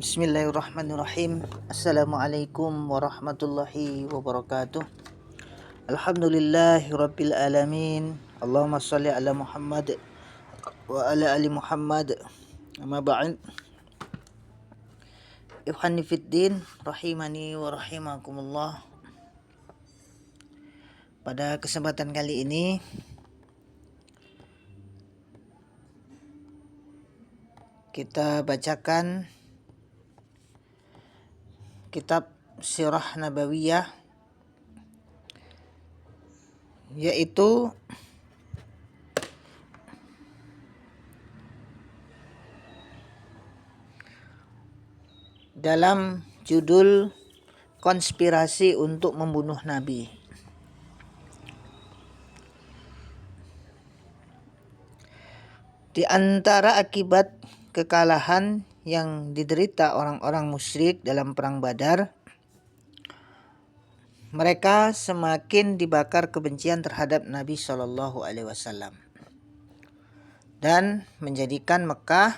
Bismillahirrahmanirrahim. Assalamualaikum warahmatullahi wabarakatuh. Alhamdulillahi rabbil alamin. Allahumma salli ala Muhammad wa ala ali Muhammad. Amma ba'd. Ikhwani fiddin, rahimani wa rahimakumullah. Pada kesempatan kali ini kita bacakan kitab Sirah Nabawiyah, yaitu dalam judul konspirasi untuk membunuh Nabi. Di antara akibat kekalahan yang diderita orang-orang musyrik dalam perang Badar, mereka semakin dibakar kebencian terhadap Nabi Shallallahu Alaihi Wasallam dan menjadikan Mekah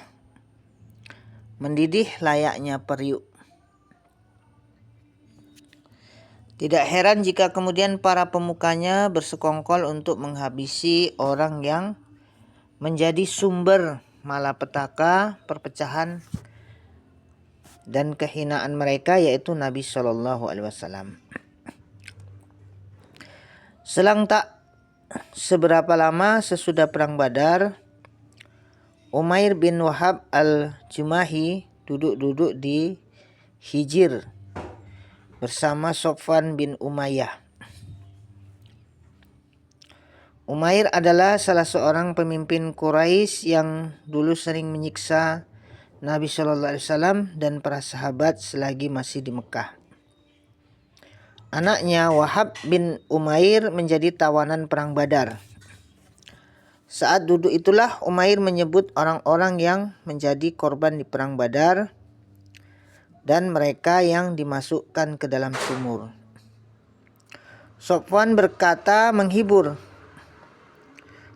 mendidih layaknya periuk. Tidak heran jika kemudian para pemukanya bersekongkol untuk menghabisi orang yang menjadi sumber malapetaka, perpecahan dan kehinaan mereka, yaitu Nabi Shallallahu Alaihi Wasallam. Selang tak seberapa lama sesudah perang Badar, Umair bin Wahab al-Jumahi duduk-duduk di Hijr bersama Sofwan bin Umayyah. Umair adalah salah seorang pemimpin Quraisy yang dulu sering menyiksa Nabi Shallallahu Alaihi Wasallam dan para sahabat selagi masih di Mekah. Anaknya Wahab bin Umair menjadi tawanan perang Badar. Saat duduk itulah Umair menyebut orang-orang yang menjadi korban di perang Badar dan mereka yang dimasukkan ke dalam sumur. Sofwan berkata menghibur,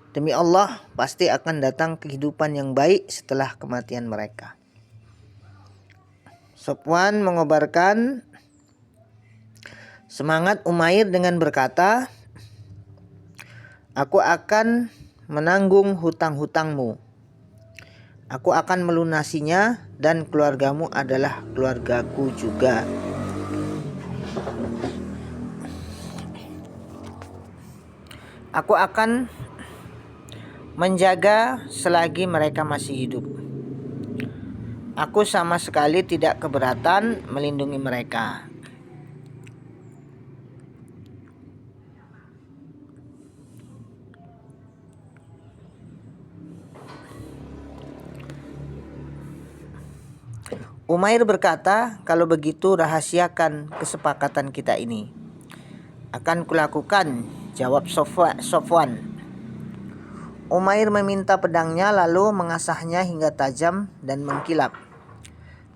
"Demi Allah, pasti akan datang kehidupan yang baik setelah kematian mereka." Sofwan mengobarkan semangat Umair dengan berkata, "Aku akan menanggung hutang-hutangmu. Aku akan melunasinya dan keluargamu adalah keluargaku juga. Aku akan menjaga selagi mereka masih hidup. Aku sama sekali tidak keberatan melindungi mereka." Umair berkata, "Kalau begitu rahasiakan kesepakatan kita ini." "Akan kulakukan," jawab Sofwan. Umair meminta pedangnya lalu mengasahnya hingga tajam dan mengkilap.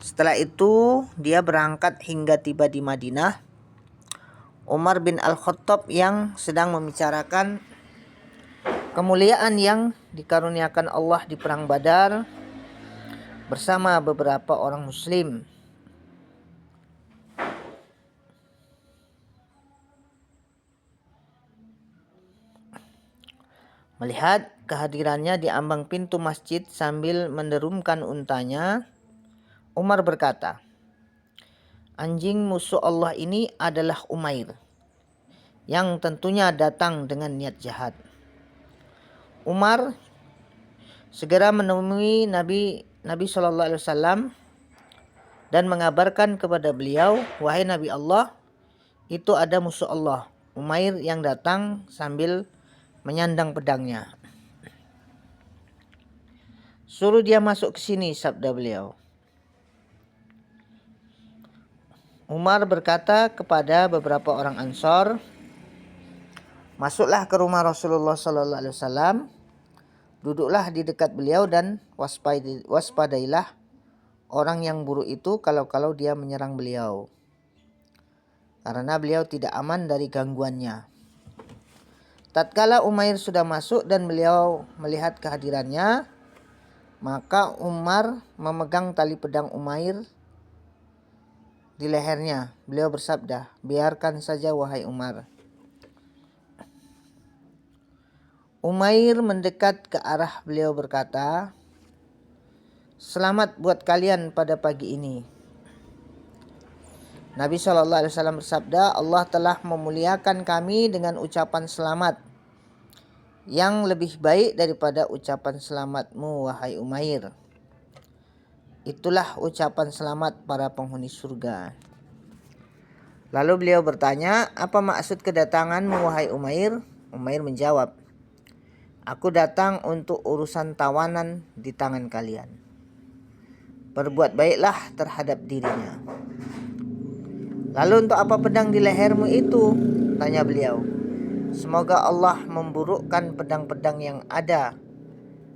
Setelah itu dia berangkat hingga tiba di Madinah. Umar bin Al-Khattab yang sedang membicarakan kemuliaan yang dikaruniakan Allah di perang Badar bersama beberapa orang muslim. Melihat kehadirannya di ambang pintu masjid sambil menderumkan untanya, Umar berkata, "Anjing musuh Allah ini adalah Umair, yang tentunya datang dengan niat jahat." Umar segera menemui Nabi Shallallahu Alaihi Wasallam dan mengabarkan kepada beliau, "Wahai Nabi Allah, itu ada musuh Allah, Umair, yang datang sambil menyandang pedangnya. Suruh dia masuk ke sini," sabda beliau. Umar berkata kepada beberapa orang Ansor, "Masuklah ke rumah Rasulullah Sallallahu Alaihi Wasallam, duduklah di dekat beliau dan waspadailah orang yang buruk itu kalau dia menyerang beliau, karena beliau tidak aman dari gangguannya." Tatkala Umair sudah masuk dan beliau melihat kehadirannya, maka Umar memegang tali pedang Umair di lehernya. Beliau bersabda, "Biarkan saja wahai Umar." Umair mendekat ke arah beliau berkata, "Selamat buat kalian pada pagi ini." Nabi SAW bersabda, "Allah telah memuliakan kami dengan ucapan selamat yang lebih baik daripada ucapan selamatmu wahai Umair. Itulah ucapan selamat para penghuni surga." Lalu beliau bertanya, "Apa maksud kedatanganmu wahai Umair?" Umair menjawab, "Aku datang untuk urusan tawanan di tangan kalian. Berbuat baiklah terhadap dirinya." "Lalu untuk apa pedang di lehermu itu?" tanya beliau. "Semoga Allah memburukkan pedang-pedang yang ada.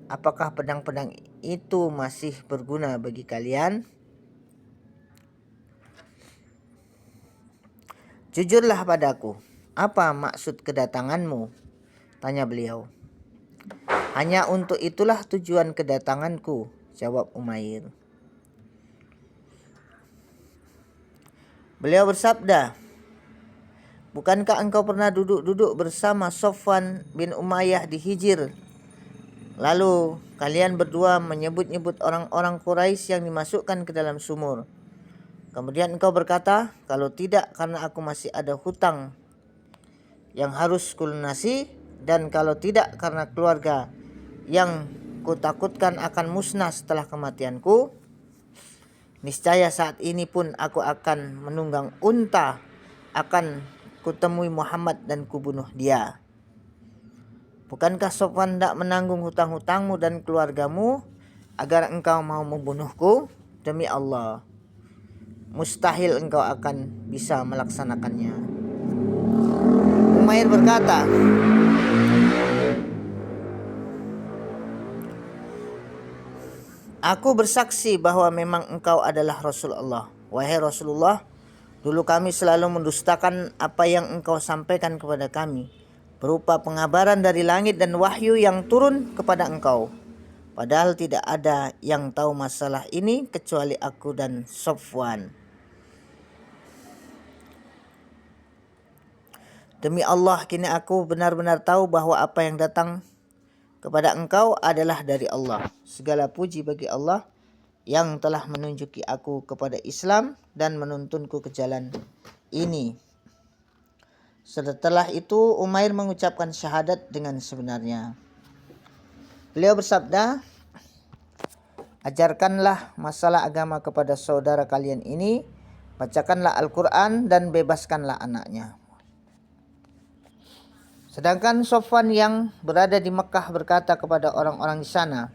Apakah pedang-pedang itu masih berguna bagi kalian?" "Jujurlah padaku, apa maksud kedatanganmu?" tanya beliau. "Hanya untuk itulah tujuan kedatanganku," jawab Umair. Beliau bersabda, "Bukankah engkau pernah duduk-duduk bersama Sofwan bin Umayyah di Hijr? Lalu kalian berdua menyebut-nyebut orang-orang Quraisy yang dimasukkan ke dalam sumur. Kemudian engkau berkata, kalau tidak karena aku masih ada hutang yang harus kulunasi, dan kalau tidak karena keluarga yang kutakutkan akan musnah setelah kematianku. Niscaya saat ini pun aku akan menunggang unta, akan kutemui Muhammad dan kubunuh dia. Bukankah Sofwan tidak menanggung hutang-hutangmu dan keluargamu agar engkau mau membunuhku? Demi Allah, mustahil engkau akan bisa melaksanakannya." Umair berkata, "Aku bersaksi bahwa memang engkau adalah Rasulullah. Wahai Rasulullah, dulu kami selalu mendustakan apa yang engkau sampaikan kepada kami, berupa pengabaran dari langit dan wahyu yang turun kepada engkau. Padahal tidak ada yang tahu masalah ini kecuali aku dan Sofwan. Demi Allah, kini aku benar-benar tahu bahwa apa yang datang kepada engkau adalah dari Allah. Segala puji bagi Allah yang telah menunjuki aku kepada Islam dan menuntunku ke jalan ini." Setelah itu Umair mengucapkan syahadat dengan sebenarnya. Beliau bersabda, "Ajarkanlah masalah agama kepada saudara kalian ini, bacakanlah Al-Quran dan bebaskanlah anaknya." Sedangkan Sofwan yang berada di Mekah berkata kepada orang-orang di sana,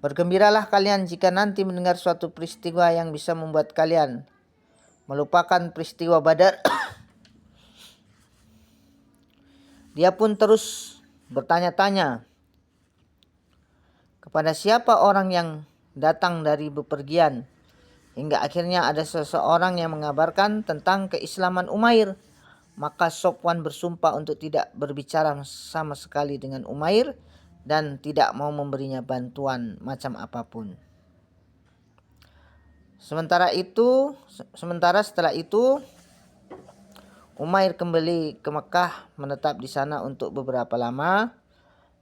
"Bergembiralah kalian jika nanti mendengar suatu peristiwa yang bisa membuat kalian melupakan peristiwa Badar." Dia pun terus bertanya-tanya, kepada siapa orang yang datang dari bepergian, hingga akhirnya ada seseorang yang mengabarkan tentang keislaman Umair. Maka Sofwan bersumpah untuk tidak berbicara sama sekali dengan Umair dan tidak mau memberinya bantuan macam apapun. Sementara setelah itu Umair kembali ke Mekah, menetap di sana untuk beberapa lama,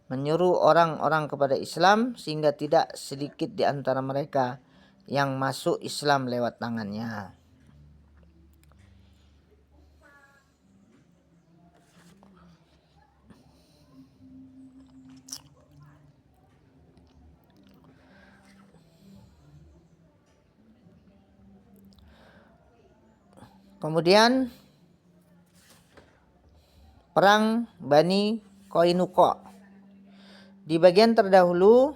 menyuruh orang-orang kepada Islam sehingga tidak sedikit di antara mereka yang masuk Islam lewat tangannya. Kemudian perang Bani Qainuqa. Di bagian terdahulu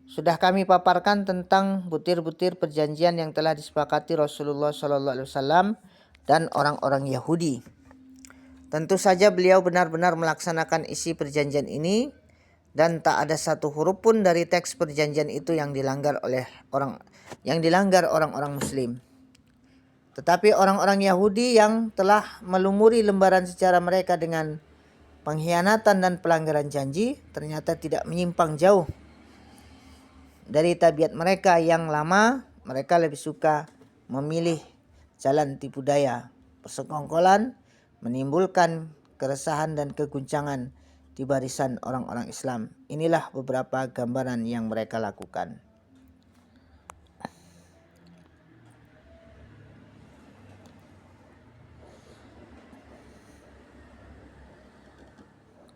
sudah kami paparkan tentang butir-butir perjanjian yang telah disepakati Rasulullah SAW dan orang-orang Yahudi. Tentu saja beliau benar-benar melaksanakan isi perjanjian ini dan tak ada satu huruf pun dari teks perjanjian itu yang dilanggar orang-orang Muslim. Tetapi orang-orang Yahudi yang telah melumuri lembaran sejarah mereka dengan pengkhianatan dan pelanggaran janji ternyata tidak menyimpang jauh dari tabiat mereka yang lama, mereka lebih suka memilih jalan tipu daya, persekongkolan, menimbulkan keresahan dan keguncangan di barisan orang-orang Islam. Inilah beberapa gambaran yang mereka lakukan.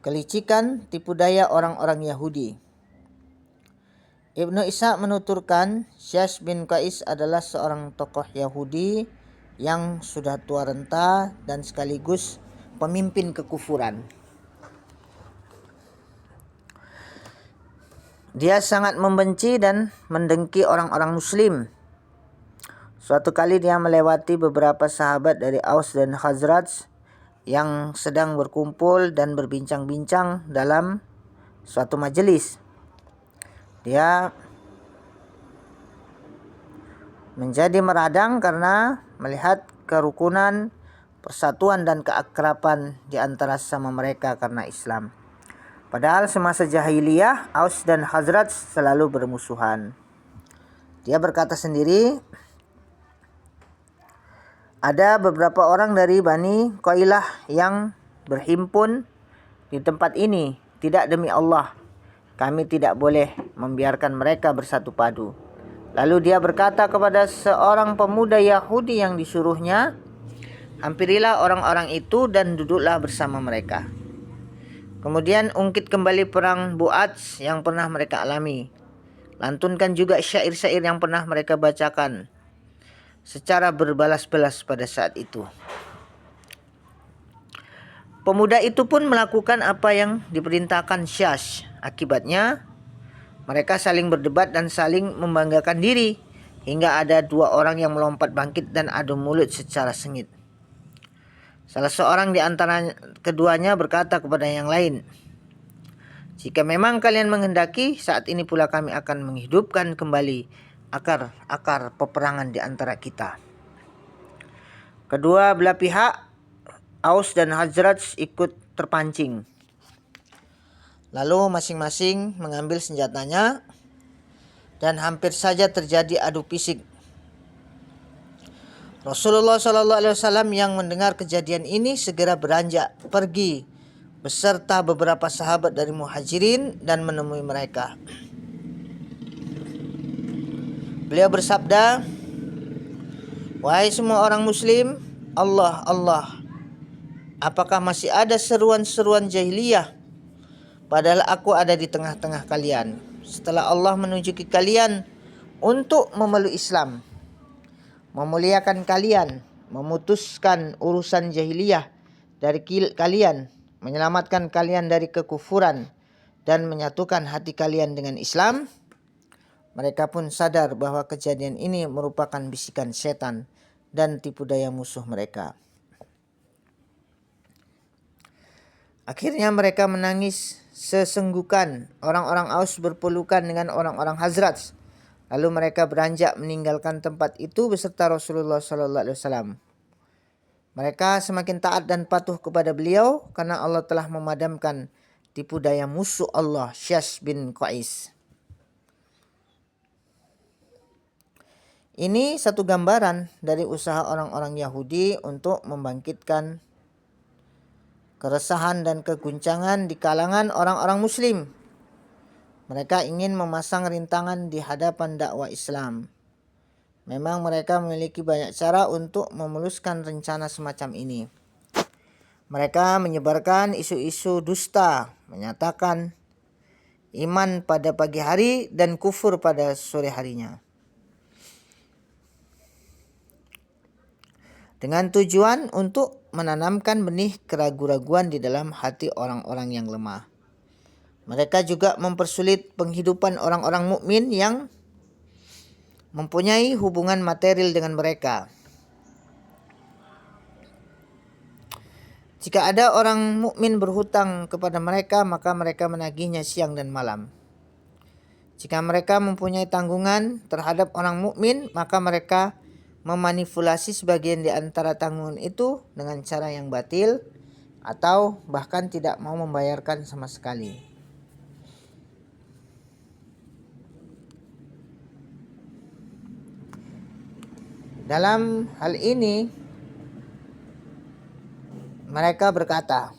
Kelicikan tipu daya orang-orang Yahudi. Ibnu Ishaq menuturkan, Syash bin Qais adalah seorang tokoh Yahudi yang sudah tua renta dan sekaligus pemimpin kekufuran. Dia sangat membenci dan mendengki orang-orang Muslim. Suatu kali dia melewati beberapa sahabat dari Aus dan Khazraj yang sedang berkumpul dan berbincang-bincang dalam suatu majelis. Dia menjadi meradang karena melihat kerukunan, persatuan dan keakraban di antara sesama mereka karena Islam. Padahal semasa jahiliyah, Aus dan Khazraj selalu bermusuhan. Dia berkata sendiri, ada beberapa orang dari Bani Qailah yang berhimpun di tempat ini. Tidak, demi Allah, kami tidak boleh membiarkan mereka bersatu padu. Lalu dia berkata kepada seorang pemuda Yahudi yang disuruhnya, hampirilah orang-orang itu dan duduklah bersama mereka. Kemudian ungkit kembali perang Bu'ats yang pernah mereka alami. Lantunkan juga syair-syair yang pernah mereka bacakan secara berbalas-balas pada saat itu. Pemuda itu pun melakukan apa yang diperintahkan Syash. Akibatnya mereka saling berdebat dan saling membanggakan diri hingga ada dua orang yang melompat bangkit dan adu mulut secara sengit. Salah seorang di antara keduanya berkata kepada yang lain, jika memang kalian menghendaki, saat ini pula kami akan menghidupkan kembali akar peperangan di antara kita. Kedua belah pihak, Aus dan Khazraj, ikut terpancing. Lalu masing-masing mengambil senjatanya dan hampir saja terjadi adu fisik. Rasulullah SAW yang mendengar kejadian ini segera beranjak pergi beserta beberapa sahabat dari Muhajirin dan menemui mereka. Beliau bersabda, wahai semua orang Muslim, Allah, Allah, apakah masih ada seruan-seruan jahiliyah? Padahal aku ada di tengah-tengah kalian. Setelah Allah menunjuki kalian untuk memeluk Islam, memuliakan kalian, memutuskan urusan jahiliyah dari kalian, menyelamatkan kalian dari kekufuran, dan menyatukan hati kalian dengan Islam, mereka pun sadar bahwa kejadian ini merupakan bisikan setan dan tipu daya musuh mereka. Akhirnya mereka menangis sesenggukan. Orang-orang Aus berpelukan dengan orang-orang Khazraj. Lalu mereka beranjak meninggalkan tempat itu beserta Rasulullah SAW. Mereka semakin taat dan patuh kepada beliau karena Allah telah memadamkan tipu daya musuh Allah, Syash bin Qais. Ini satu gambaran dari usaha orang-orang Yahudi untuk membangkitkan keresahan dan keguncangan di kalangan orang-orang Muslim. Mereka ingin memasang rintangan di hadapan dakwah Islam. Memang mereka memiliki banyak cara untuk memuluskan rencana semacam ini. Mereka menyebarkan isu-isu dusta, menyatakan iman pada pagi hari dan kufur pada sore harinya, dengan tujuan untuk menanamkan benih keraguan-raguan di dalam hati orang-orang yang lemah. Mereka juga mempersulit penghidupan orang-orang mukmin yang mempunyai hubungan material dengan mereka. Jika ada orang mukmin berhutang kepada mereka, maka mereka menagihnya siang dan malam. Jika mereka mempunyai tanggungan terhadap orang mukmin, maka mereka memanipulasi sebagian di antara tanggungan itu dengan cara yang batil atau bahkan tidak mau membayarkan sama sekali. Dalam hal ini mereka berkata,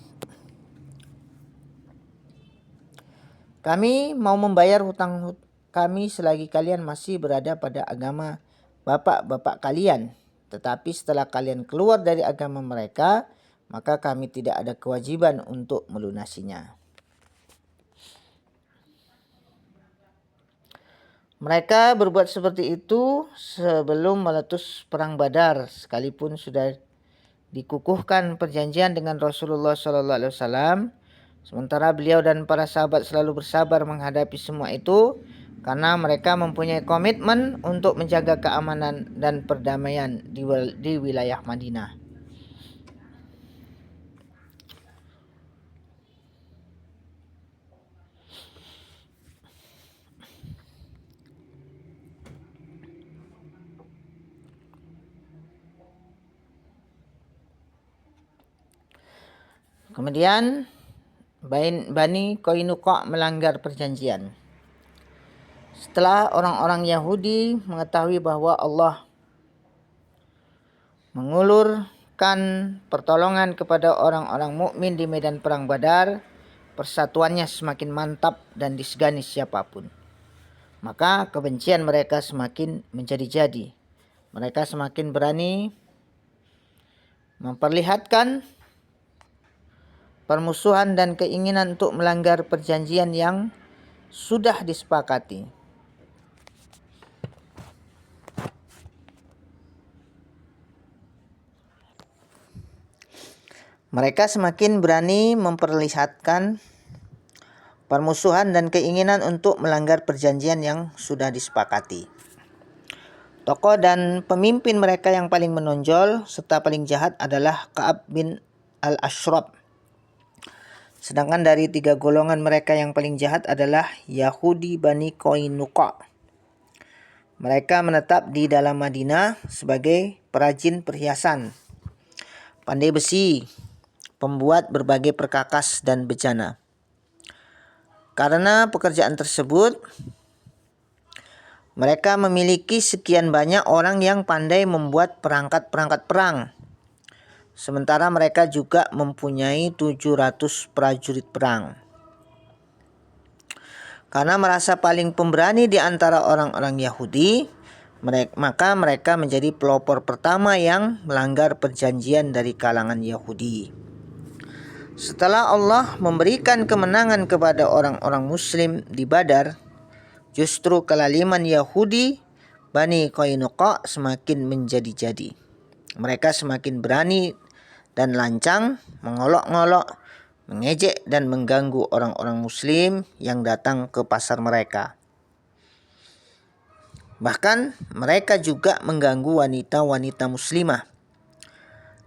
kami mau membayar hutang kami selagi kalian masih berada pada agama bapak-bapak kalian. Tetapi setelah kalian keluar dari agama mereka, maka kami tidak ada kewajiban untuk melunasinya. Mereka berbuat seperti itu sebelum meletus perang Badar, sekalipun sudah dikukuhkan perjanjian dengan Rasulullah SAW. Sementara beliau dan para sahabat selalu bersabar menghadapi semua itu karena mereka mempunyai komitmen untuk menjaga keamanan dan perdamaian di wilayah Madinah. Kemudian Bani Qainuqa melanggar perjanjian. Setelah orang-orang Yahudi mengetahui bahwa Allah mengulurkan pertolongan kepada orang-orang mukmin di medan perang Badar, persatuannya semakin mantap dan disegani siapapun. Maka kebencian mereka semakin menjadi-jadi. Mereka semakin berani memperlihatkan permusuhan dan keinginan untuk melanggar perjanjian yang sudah disepakati. Mereka semakin berani memperlihatkan permusuhan dan keinginan untuk melanggar perjanjian yang sudah disepakati. Tokoh dan pemimpin mereka yang paling menonjol serta paling jahat adalah Ka'ab bin al-Ashraf. Sedangkan dari 3 golongan mereka yang paling jahat adalah Yahudi Bani Qainuqa. Mereka menetap di dalam Madinah sebagai perajin perhiasan, pandai besi, pembuat berbagai perkakas dan bejana. Karena pekerjaan tersebut, mereka memiliki sekian banyak orang yang pandai membuat perangkat-perangkat perang. Sementara mereka juga mempunyai 700 prajurit perang. Karena merasa paling pemberani di antara orang-orang Yahudi, maka mereka menjadi pelopor pertama yang melanggar perjanjian dari kalangan Yahudi. Setelah Allah memberikan kemenangan kepada orang-orang Muslim di Badar, justru kelaliman Yahudi Bani Qainuqa semakin menjadi-jadi. Mereka semakin berani dan lancang mengolok-ngolok, mengejek dan mengganggu orang-orang Muslim yang datang ke pasar mereka. Bahkan mereka juga mengganggu wanita-wanita Muslimah.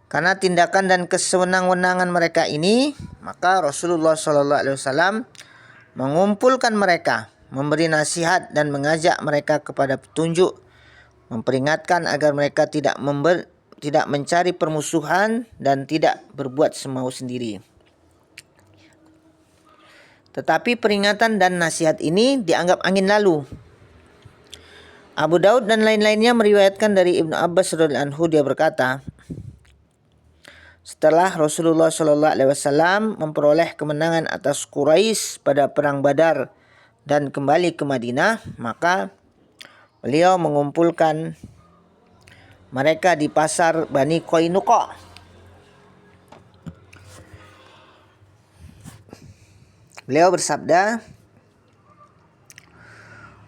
Karena tindakan dan kesewenang-wenangan mereka ini, maka Rasulullah SAW mengumpulkan mereka, memberi nasihat dan mengajak mereka kepada petunjuk, memperingatkan agar mereka tidak mencari permusuhan dan tidak berbuat semau sendiri. Tetapi peringatan dan nasihat ini dianggap angin lalu. Abu Daud dan lain-lainnya meriwayatkan dari Ibnu Abbas radhiyallahu anhu, dia berkata, setelah Rasulullah SAW memperoleh kemenangan atas Quraisy pada perang Badar dan kembali ke Madinah, maka beliau mengumpulkan mereka di pasar Bani Qainuqa. Beliau bersabda,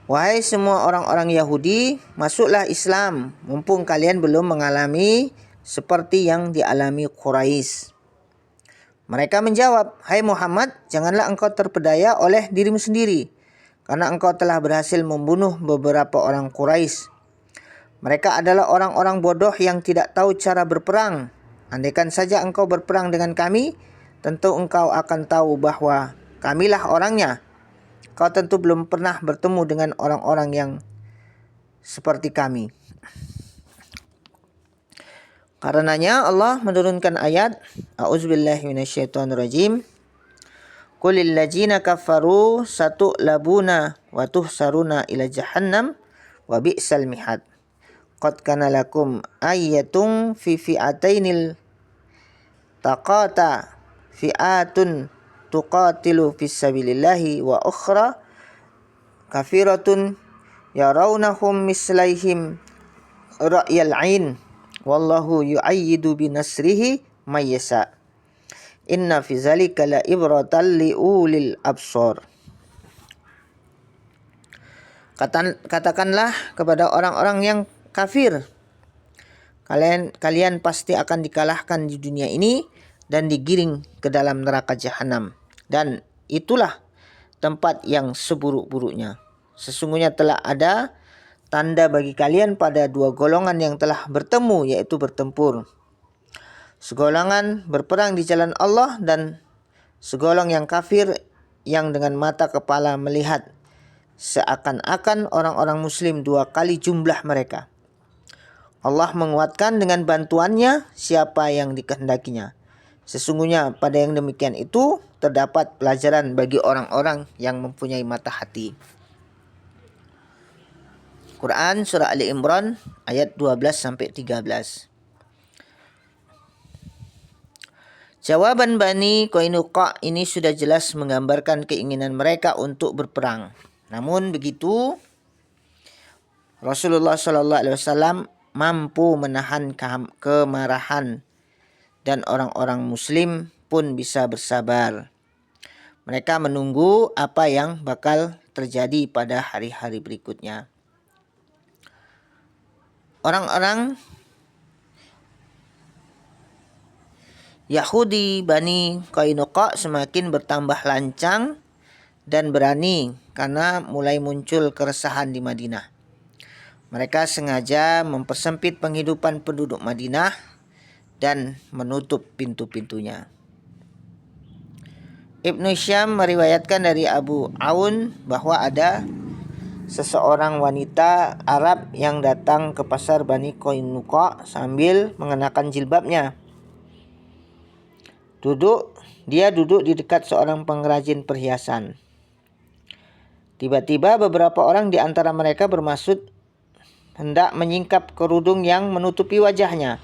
wahai semua orang-orang Yahudi, masuklah Islam, mumpung kalian belum mengalami seperti yang dialami Quraisy. Mereka menjawab, hai Muhammad, janganlah engkau terpedaya oleh dirimu sendiri, karena engkau telah berhasil membunuh beberapa orang Quraisy. Mereka adalah orang-orang bodoh yang tidak tahu cara berperang. Andaikan saja engkau berperang dengan kami, tentu engkau akan tahu bahwa kamilah orangnya. Kau tentu belum pernah bertemu dengan orang-orang yang seperti kami. Karenanya Allah menurunkan ayat A'udzubillahi minasyaitonirrajim. Qulil ladzina kafaru satu'labuna wa tuhsaruna ila jahannam wa bi'sal mihad. qad kana lakum ayatun fi fi'atainil taqata fi'atun tuqatilu fis sabilillahi wa ukhra kafiratun yarawnahum mislaihim ra'yal ain wallahu yu'ayyidu binasrihi may yasha inna fi zalika la ibratan li ulil absar. Katakanlah kepada orang-orang yang kafir, kalian pasti akan dikalahkan di dunia ini dan digiring ke dalam neraka jahanam, dan itulah tempat yang seburuk-buruknya. Sesungguhnya telah ada tanda bagi kalian pada dua golongan yang telah bertemu, yaitu bertempur. Segolongan berperang di jalan Allah dan segolong yang kafir yang dengan mata kepala melihat seakan-akan orang-orang muslim dua kali jumlah mereka. Allah menguatkan dengan bantuannya siapa yang dikehendakinya. Sesungguhnya pada yang demikian itu terdapat pelajaran bagi orang-orang yang mempunyai mata hati. Quran Surah Ali Imran ayat 12-13. Jawaban Bani Qainuqa ini sudah jelas menggambarkan keinginan mereka untuk berperang. Namun begitu, Rasulullah SAW mampu menahan kemarahan dan orang-orang muslim pun bisa bersabar. Mereka menunggu apa yang bakal terjadi pada hari-hari berikutnya. Orang-orang Yahudi Bani Qainuqa semakin bertambah lancang dan berani karena mulai muncul keresahan di Madinah. Mereka sengaja mempersempit penghidupan penduduk Madinah dan menutup pintu-pintunya. Ibnu Syam meriwayatkan dari Abu Aun bahwa ada seseorang wanita Arab yang datang ke pasar Bani Qainuqa sambil mengenakan jilbabnya. Dia duduk di dekat seorang pengrajin perhiasan. Tiba-tiba beberapa orang di antara mereka bermaksud hendak menyingkap kerudung yang menutupi wajahnya.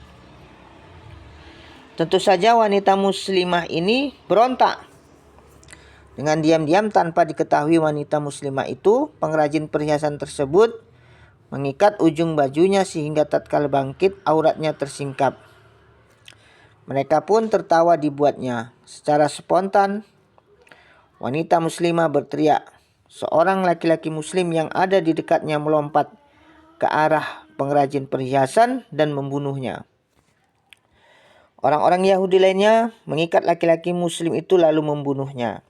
Tentu saja wanita muslimah ini berontak. Dengan diam-diam tanpa diketahui wanita muslimah itu, pengrajin perhiasan tersebut mengikat ujung bajunya sehingga tatkala bangkit auratnya tersingkap. Mereka pun tertawa dibuatnya. Secara spontan, wanita muslimah berteriak. Seorang laki-laki muslim yang ada di dekatnya melompat ke arah pengrajin perhiasan dan membunuhnya. Orang-orang Yahudi lainnya mengikat laki-laki muslim itu lalu membunuhnya.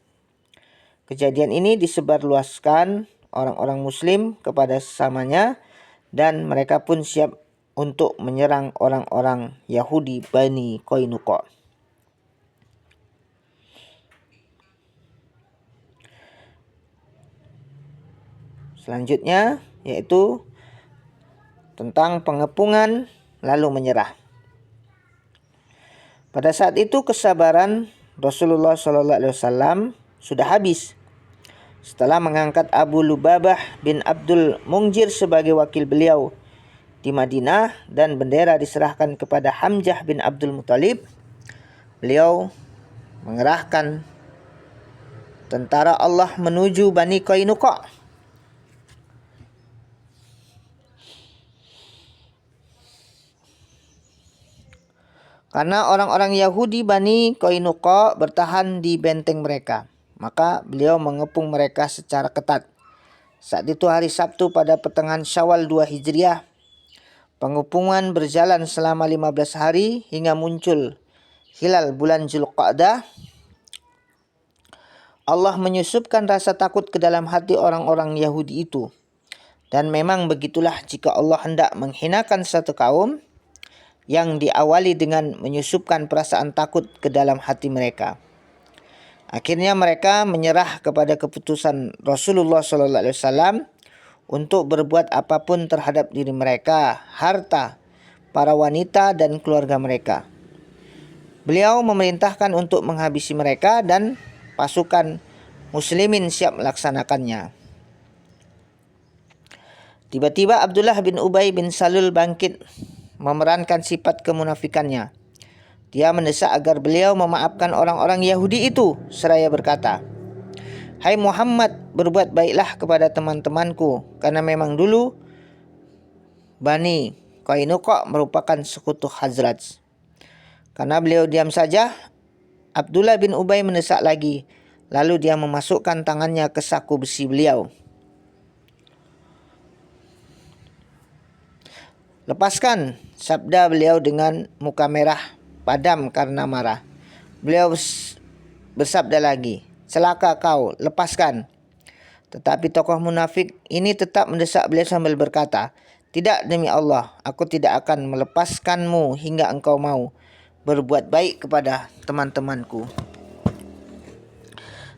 Kejadian ini disebarluaskan orang-orang muslim kepada sesamanya dan mereka pun siap untuk menyerang orang-orang Yahudi Bani Qainuqa. Selanjutnya yaitu tentang pengepungan lalu menyerah. Pada saat itu kesabaran Rasulullah SAW sudah habis. Setelah mengangkat Abu Lubabah bin Abdul Munzir sebagai wakil beliau di Madinah dan bendera diserahkan kepada Hamzah bin Abdul Muthalib, beliau mengerahkan tentara Allah menuju Bani Qainuqa. Karena orang-orang Yahudi Bani Qainuqa bertahan di benteng mereka, maka beliau mengepung mereka secara ketat. Saat itu hari Sabtu pada pertengahan Syawal 2 Hijriah. Pengepungan berjalan selama 15 hari hingga muncul hilal bulan Zulqa'dah. Allah menyusupkan rasa takut ke dalam hati orang-orang Yahudi itu. Dan memang begitulah jika Allah hendak menghinakan satu kaum yang diawali dengan menyusupkan perasaan takut ke dalam hati mereka. Akhirnya mereka menyerah kepada keputusan Rasulullah SAW untuk berbuat apapun terhadap diri mereka, harta, para wanita dan keluarga mereka. Beliau memerintahkan untuk menghabisi mereka dan pasukan muslimin siap melaksanakannya. Tiba-tiba Abdullah bin Ubay bin Salul bangkit memerankan sifat kemunafikannya. Dia mendesak agar beliau memaafkan orang-orang Yahudi itu seraya berkata, "Hai Muhammad, berbuat baiklah kepada teman-temanku, karena memang dulu Bani Qainuqa merupakan sekutu Khazraj." Karena beliau diam saja, Abdullah bin Ubay mendesak lagi. Lalu dia memasukkan tangannya ke saku besi beliau. "Lepaskan," sabda beliau dengan muka merah padam karena marah. Beliau bersabda lagi, "Celaka kau, lepaskan." Tetapi tokoh munafik ini tetap mendesak beliau sambil berkata, "Tidak, demi Allah, aku tidak akan melepaskanmu hingga engkau mau berbuat baik kepada teman-temanku."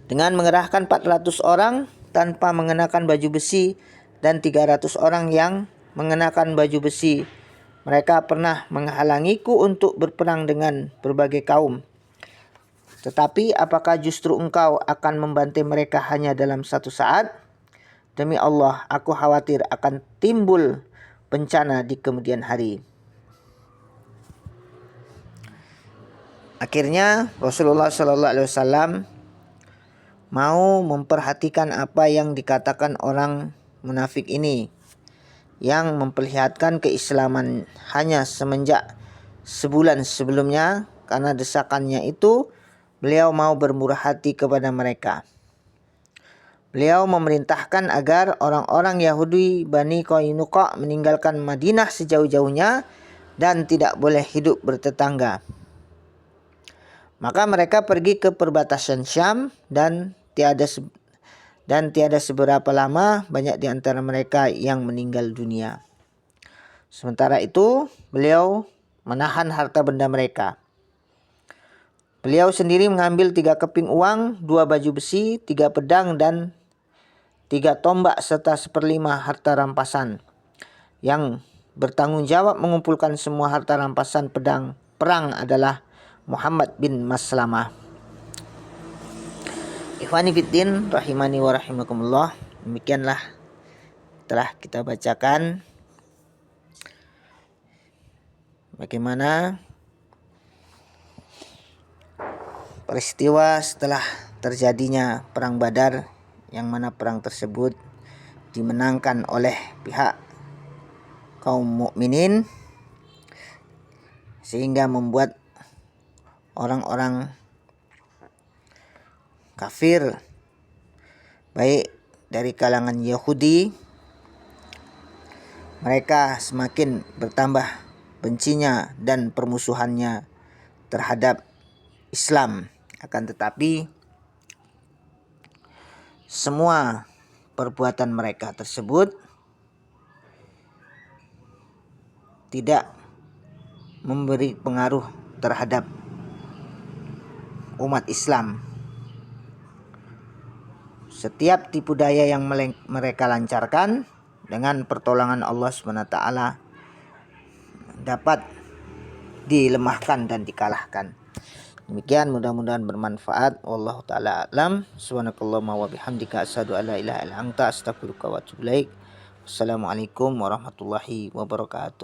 Dengan mengerahkan 400 orang tanpa mengenakan baju besi dan 300 orang yang mengenakan baju besi, mereka pernah menghalangiku untuk berperang dengan berbagai kaum. Tetapi apakah justru engkau akan membantai mereka hanya dalam satu saat? Demi Allah, aku khawatir akan timbul bencana di kemudian hari. Akhirnya Rasulullah SAW mau memperhatikan apa yang dikatakan orang munafik ini, yang memperlihatkan keislaman hanya semenjak sebulan sebelumnya. Karena desakannya itu, beliau mau bermurah hati kepada mereka. Beliau memerintahkan agar orang-orang Yahudi Bani Qainuqa meninggalkan Madinah sejauh-jauhnya dan tidak boleh hidup bertetangga. Maka mereka pergi ke perbatasan Syam dan tiada seberapa lama banyak di antara mereka yang meninggal dunia. Sementara itu, beliau menahan harta benda mereka. Beliau sendiri mengambil 3 keping uang, 2 baju besi, 3 pedang, dan 3 tombak serta 1/5 harta rampasan. Yang bertanggung jawab mengumpulkan semua harta rampasan pedang perang adalah Muhammad bin Maslamah. Ikhwani fiddin rahimani wa rahimakumullah. Demikianlah telah kita bacakan bagaimana peristiwa setelah terjadinya perang Badar, yang mana perang tersebut dimenangkan oleh pihak kaum mukminin, sehingga membuat orang-orang kafir baik dari kalangan Yahudi, mereka semakin bertambah bencinya dan permusuhannya terhadap Islam. Akan tetapi semua perbuatan mereka tersebut tidak memberi pengaruh terhadap umat Islam. Setiap tipu daya yang mereka lancarkan dengan pertolongan Allah SWT dapat dilemahkan dan dikalahkan. Demikian, mudah-mudahan bermanfaat. Wallahu taala a'lam. Subhanakallahumma wa bihamdika asyhadu an la ilaha illa anta astaghfiruka wa atubu ilaik. Wassalamualaikum warahmatullahi wabarakatuh.